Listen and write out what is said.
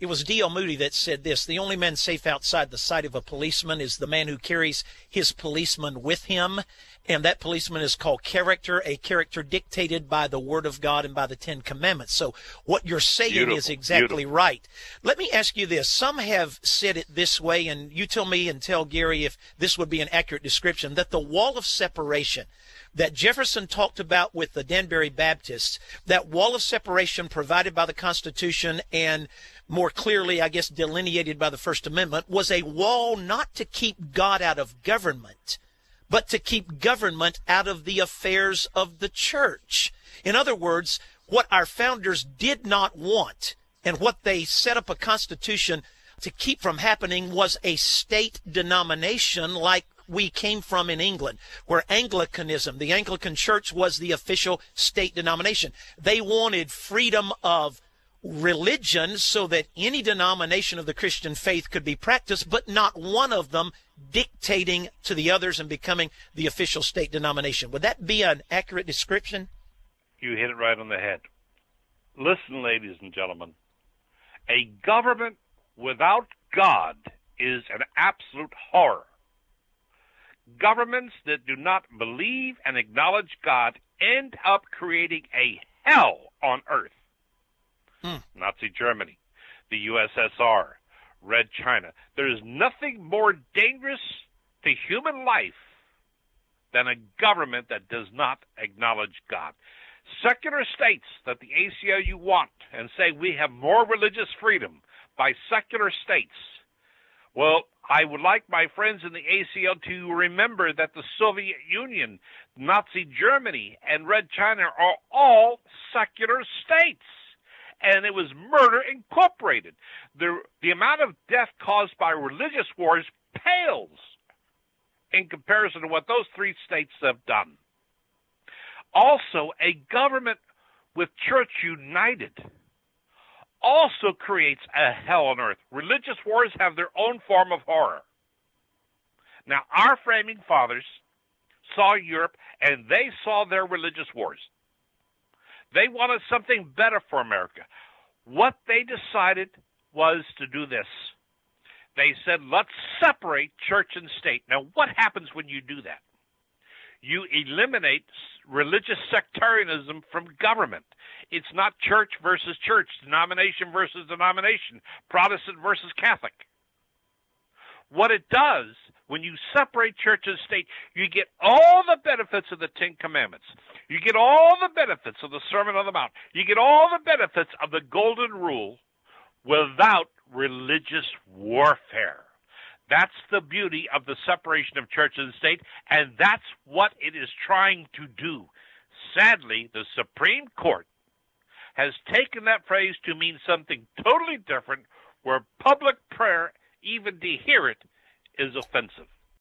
It was D.L. Moody that said this: the only man safe outside the sight of a policeman is the man who carries his policeman with him. And that policeman is called character, a character dictated by the Word of God and by the Ten Commandments. So what you're saying is exactly right. Let me ask you this. Some have said it this way, and you tell me and tell Gary if this would be an accurate description, that the wall of separation that Jefferson talked about with the Danbury Baptists, that wall of separation provided by the Constitution and more clearly, I guess, delineated by the First Amendment, was a wall not to keep God out of government, but to keep government out of the affairs of the church. In other words, what our founders did not want and what they set up a constitution to keep from happening was a state denomination like we came from in England, where Anglicanism, the Anglican Church, was the official state denomination. They wanted freedom of religion so that any denomination of the Christian faith could be practiced, but not one of them dictating to the others and becoming the official state denomination. Would that be an accurate description? You hit it right on the head. Listen, ladies and gentlemen, a government without God is an absolute horror. Governments that do not believe and acknowledge God end up creating a hell on earth. Nazi Germany, the USSR, Red China. There is nothing more dangerous to human life than a government that does not acknowledge God. Secular states that the ACLU want and say we have more religious freedom by secular states. Well, I would like my friends in the ACL to remember that the Soviet Union, Nazi Germany, and Red China are all secular states. And it was murder incorporated. The amount of death caused by religious wars pales in comparison to what those three states have done. Also, a government with church united also creates a hell on earth. Religious wars have their own form of horror. Now, our framing fathers saw Europe, and they saw their religious wars. They wanted something better for America. What they decided was to do this. They said, let's separate church and state. Now, what happens when you do that? You eliminate religious sectarianism from government. It's not church versus church, denomination versus denomination, Protestant versus Catholic. What it does, when you separate church and state, you get all the benefits of the Ten Commandments. You get all the benefits of the Sermon on the Mount. You get all the benefits of the Golden Rule without religious warfare. That's the beauty of the separation of church and state, and that's what it is trying to do. Sadly, the Supreme Court has taken that phrase to mean something totally different, where public prayer, even to hear it, is offensive.